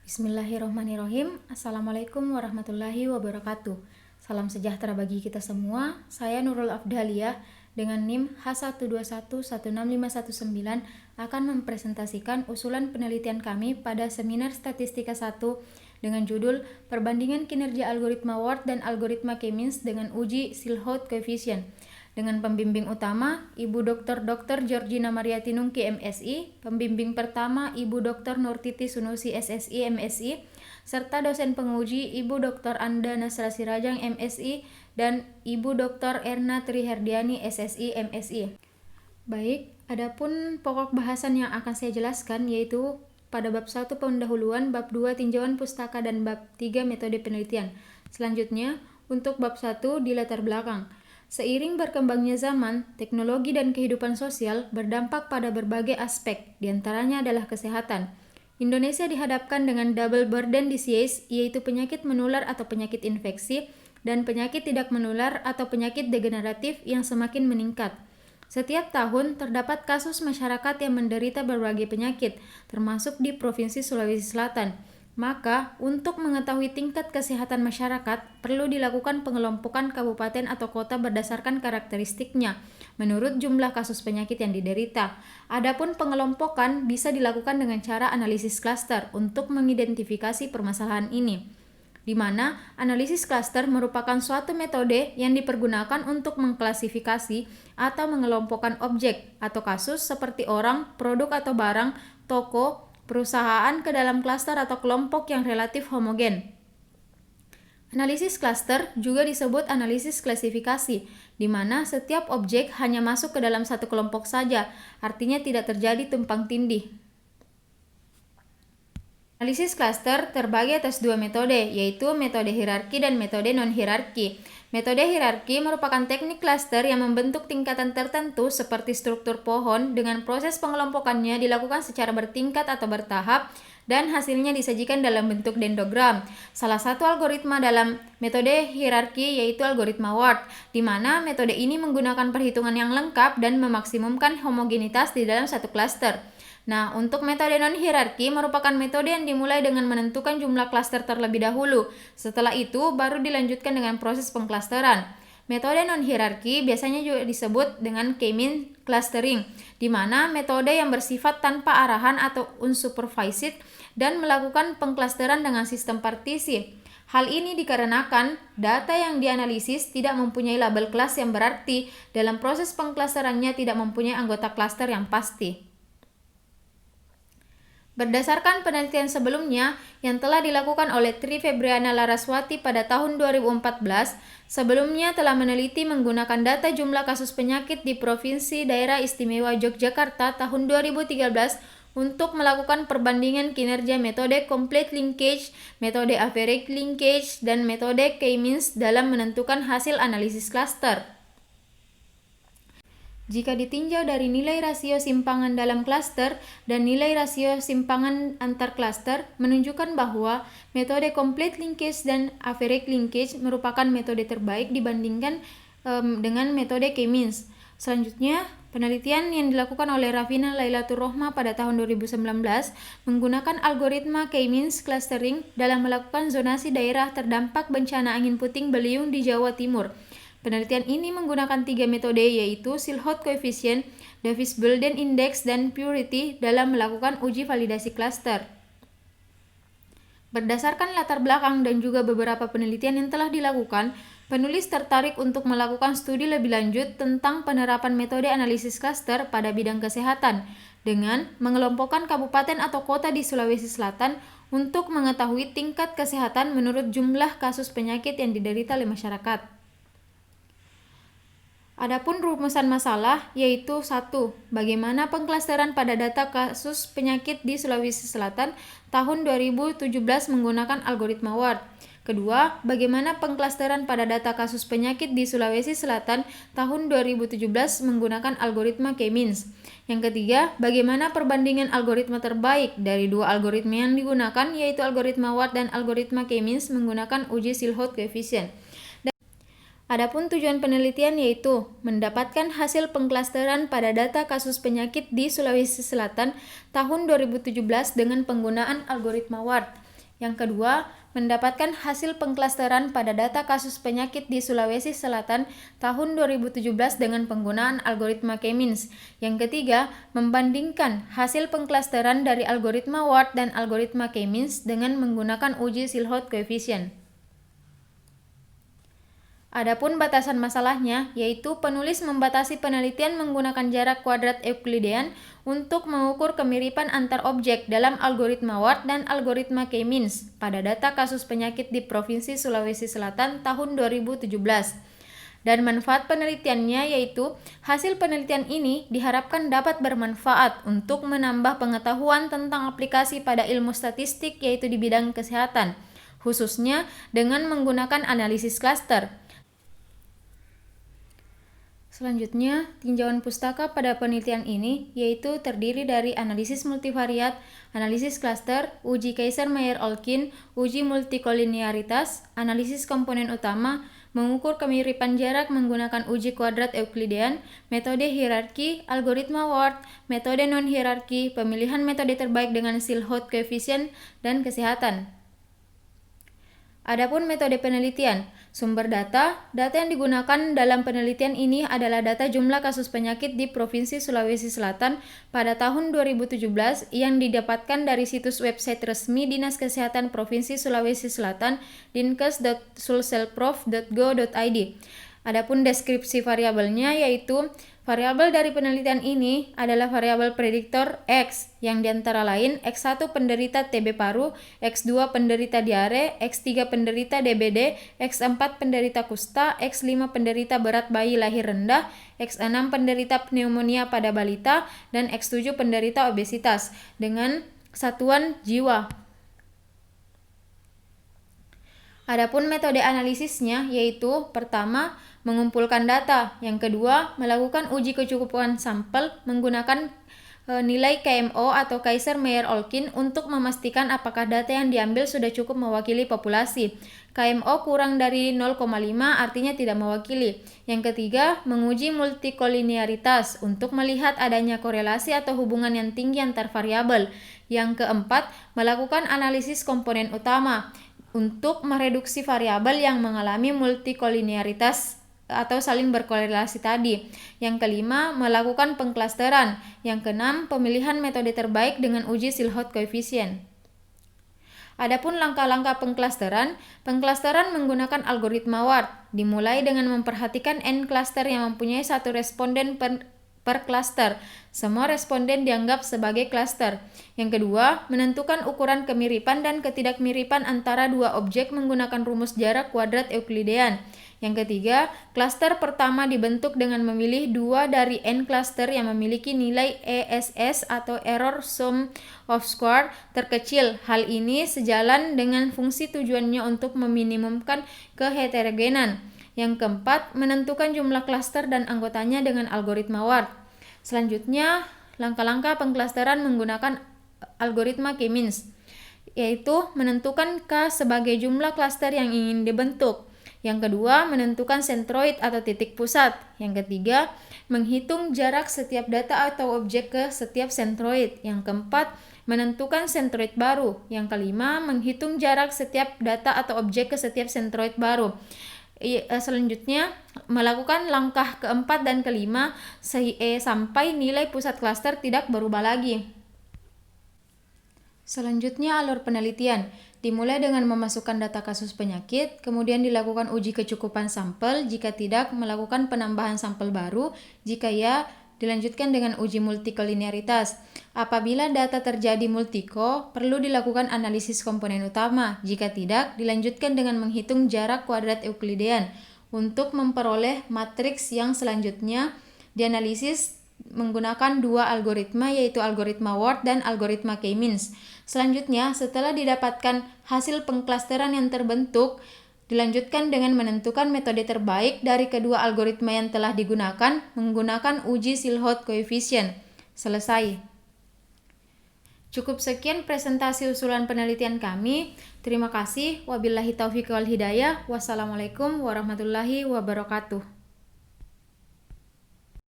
Bismillahirrohmanirrohim. Assalamualaikum warahmatullahi wabarakatuh. Salam sejahtera bagi kita semua. Saya Nurul Afdaliyah dengan NIM H121165119 akan mempresentasikan usulan penelitian kami pada seminar Statistika 1 dengan judul Perbandingan Kinerja Algoritma Ward dan Algoritma K-means dengan uji Silhouette Coefficient. Dengan pembimbing utama, Ibu Dr. Georgina Mariati Nungki, MSI, pembimbing pertama Ibu Dr. Nurtiti Sunusi, SSI, MSI, serta dosen penguji Ibu Dr. Anda Nasra Sirajang, MSI, dan Ibu Dr. Erna Triherdiani, SSI, MSI. Baik, adapun pokok bahasan yang akan saya jelaskan yaitu pada bab 1 pendahuluan, bab 2 tinjauan pustaka, dan bab 3 metode penelitian. Selanjutnya, untuk bab 1 di latar belakang. Seiring berkembangnya zaman, teknologi dan kehidupan sosial berdampak pada berbagai aspek, diantaranya adalah kesehatan. Indonesia dihadapkan dengan double burden disease, yaitu penyakit menular atau penyakit infeksi, dan penyakit tidak menular atau penyakit degeneratif yang semakin meningkat. Setiap tahun terdapat kasus masyarakat yang menderita berbagai penyakit, termasuk di Provinsi Sulawesi Selatan. Maka, untuk mengetahui tingkat kesehatan masyarakat, perlu dilakukan pengelompokan kabupaten atau kota berdasarkan karakteristiknya, menurut jumlah kasus penyakit yang diderita. Adapun pengelompokan bisa dilakukan dengan cara analisis klaster untuk mengidentifikasi permasalahan ini, di mana analisis klaster merupakan suatu metode yang dipergunakan untuk mengklasifikasi atau mengelompokkan objek atau kasus seperti orang, produk atau barang, toko, perusahaan ke dalam klaster atau kelompok yang relatif homogen. Analisis klaster juga disebut analisis klasifikasi, di mana setiap objek hanya masuk ke dalam satu kelompok saja, artinya tidak terjadi tumpang tindih. Analisis klaster terbagi atas dua metode, yaitu metode hierarki dan metode non-hierarki. Metode hierarki merupakan teknik klaster yang membentuk tingkatan tertentu seperti struktur pohon dengan proses pengelompokannya dilakukan secara bertingkat atau bertahap dan hasilnya disajikan dalam bentuk dendrogram. Salah satu algoritma dalam metode hierarki yaitu algoritma Ward, di mana metode ini menggunakan perhitungan yang lengkap dan memaksimumkan homogenitas di dalam satu klaster. Nah, untuk metode non-hierarki merupakan metode yang dimulai dengan menentukan jumlah klaster terlebih dahulu. Setelah itu, baru dilanjutkan dengan proses pengklasteran. Metode non-hierarki biasanya juga disebut dengan K-means clustering, di mana metode yang bersifat tanpa arahan atau unsupervised dan melakukan pengklasteran dengan sistem partisi. Hal ini dikarenakan data yang dianalisis tidak mempunyai label kelas yang berarti dalam proses pengklasterannya tidak mempunyai anggota klaster yang pasti. Berdasarkan penelitian sebelumnya yang telah dilakukan oleh Tri Febriana Laraswati pada tahun 2014, sebelumnya telah meneliti menggunakan data jumlah kasus penyakit di Provinsi Daerah Istimewa Yogyakarta tahun 2013 untuk melakukan perbandingan kinerja metode complete linkage, metode average linkage, dan metode K-means dalam menentukan hasil analisis klaster. Jika ditinjau dari nilai rasio simpangan dalam klaster dan nilai rasio simpangan antar klaster, menunjukkan bahwa metode complete linkage dan average linkage merupakan metode terbaik dibandingkan dengan metode K-means. Selanjutnya, penelitian yang dilakukan oleh Rafina Lailatul Rohma pada tahun 2019 menggunakan algoritma K-means clustering dalam melakukan zonasi daerah terdampak bencana angin puting beliung di Jawa Timur. Penelitian ini menggunakan 3 metode yaitu Silhouette Coefficient, Davis-Burdin Index, dan Purity dalam melakukan uji validasi klaster. Berdasarkan latar belakang dan juga beberapa penelitian yang telah dilakukan, penulis tertarik untuk melakukan studi lebih lanjut tentang penerapan metode analisis klaster pada bidang kesehatan dengan mengelompokkan kabupaten atau kota di Sulawesi Selatan untuk mengetahui tingkat kesehatan menurut jumlah kasus penyakit yang diderita oleh masyarakat. Adapun rumusan masalah yaitu 1. Bagaimana pengklasteran pada data kasus penyakit di Sulawesi Selatan tahun 2017 menggunakan algoritma Ward. Kedua, bagaimana pengklasteran pada data kasus penyakit di Sulawesi Selatan tahun 2017 menggunakan algoritma K-means. Yang ketiga, bagaimana perbandingan algoritma terbaik dari dua algoritma yang digunakan yaitu algoritma Ward dan algoritma K-means menggunakan uji Silhouette Coefficient. Adapun tujuan penelitian yaitu mendapatkan hasil pengklasteran pada data kasus penyakit di Sulawesi Selatan tahun 2017 dengan penggunaan algoritma Ward. Yang kedua, mendapatkan hasil pengklasteran pada data kasus penyakit di Sulawesi Selatan tahun 2017 dengan penggunaan algoritma K-means. Yang ketiga, membandingkan hasil pengklasteran dari algoritma Ward dan algoritma K-means dengan menggunakan uji Silhouette Coefficient. Adapun batasan masalahnya, yaitu penulis membatasi penelitian menggunakan jarak kuadrat Euklidean untuk mengukur kemiripan antar objek dalam algoritma Ward dan algoritma K-means pada data kasus penyakit di Provinsi Sulawesi Selatan tahun 2017. Dan manfaat penelitiannya yaitu hasil penelitian ini diharapkan dapat bermanfaat untuk menambah pengetahuan tentang aplikasi pada ilmu statistik yaitu di bidang kesehatan, khususnya dengan menggunakan analisis klaster. Selanjutnya, tinjauan pustaka pada penelitian ini yaitu terdiri dari analisis multivariat, analisis klaster, uji Kaiser-Meyer-Olkin, uji multikolinearitas, analisis komponen utama, mengukur kemiripan jarak menggunakan uji kuadrat Euklidean, metode hierarki, algoritma Ward, metode non-hierarki, pemilihan metode terbaik dengan Silhouette Coefficient, dan kesehatan. Adapun metode penelitian, sumber data yang digunakan dalam penelitian ini adalah data jumlah kasus penyakit di Provinsi Sulawesi Selatan pada tahun 2017 yang didapatkan dari situs website resmi Dinas Kesehatan Provinsi Sulawesi Selatan dinkes.sulselprof.go.id. Adapun deskripsi variabelnya yaitu variabel dari penelitian ini adalah variabel prediktor X yang diantara lain X1 penderita TB paru, X2 penderita diare, X3 penderita DBD, X4 penderita kusta, X5 penderita berat bayi lahir rendah, X6 penderita pneumonia pada balita, dan X7 penderita obesitas dengan satuan jiwa. Adapun metode analisisnya yaitu pertama, mengumpulkan data, yang kedua, melakukan uji kecukupan sampel menggunakan nilai KMO atau Kaiser-Meyer-Olkin untuk memastikan apakah data yang diambil sudah cukup mewakili populasi. KMO kurang dari 0,5 artinya tidak mewakili. Yang ketiga, menguji multikolinearitas untuk melihat adanya korelasi atau hubungan yang tinggi antar variabel. Yang keempat, melakukan analisis komponen utama untuk mereduksi variabel yang mengalami multikolinearitas atau saling berkorelasi tadi. Yang kelima, melakukan pengklasteran. Yang keenam, pemilihan metode terbaik dengan uji Silhouette Coefficient. Adapun langkah-langkah pengklasteran menggunakan algoritma Ward, dimulai dengan memperhatikan n klaster yang mempunyai satu responden per klaster. Semua responden dianggap sebagai klaster. Yang kedua, menentukan ukuran kemiripan dan ketidakmiripan antara dua objek menggunakan rumus jarak kuadrat Euklidean. Yang ketiga, klaster pertama dibentuk dengan memilih dua dari n klaster yang memiliki nilai ESS atau Error Sum of Square terkecil. Hal ini sejalan dengan fungsi tujuannya untuk meminimumkan keheterogenan. Yang keempat, menentukan jumlah klaster dan anggotanya dengan algoritma Ward. Selanjutnya, langkah-langkah pengklasteran menggunakan algoritma K-means, yaitu menentukan K sebagai jumlah klaster yang ingin dibentuk. Yang kedua, menentukan sentroid atau titik pusat. Yang ketiga, menghitung jarak setiap data atau objek ke setiap sentroid. Yang keempat, menentukan sentroid baru. Yang kelima, menghitung jarak setiap data atau objek ke setiap sentroid baru. Selanjutnya, melakukan langkah keempat dan kelima sampai nilai pusat klaster tidak berubah lagi. Selanjutnya, alur penelitian. Dimulai dengan memasukkan data kasus penyakit, kemudian dilakukan uji kecukupan sampel, jika tidak, melakukan penambahan sampel baru, jika ya, dilanjutkan dengan uji multikolinearitas. Apabila data terjadi multiko, perlu dilakukan analisis komponen utama, jika tidak, dilanjutkan dengan menghitung jarak kuadrat Euklidean. Untuk memperoleh matriks yang selanjutnya, dianalisis menggunakan dua algoritma yaitu algoritma Ward dan algoritma K-means. Selanjutnya, setelah didapatkan hasil pengklasteran yang terbentuk, dilanjutkan dengan menentukan metode terbaik dari kedua algoritma yang telah digunakan menggunakan uji Silhouette Coefficient. Selesai. Cukup sekian presentasi usulan penelitian kami. Terima kasih. Wabillahi taufiq wal hidayah. Wassalamualaikum warahmatullahi wabarakatuh.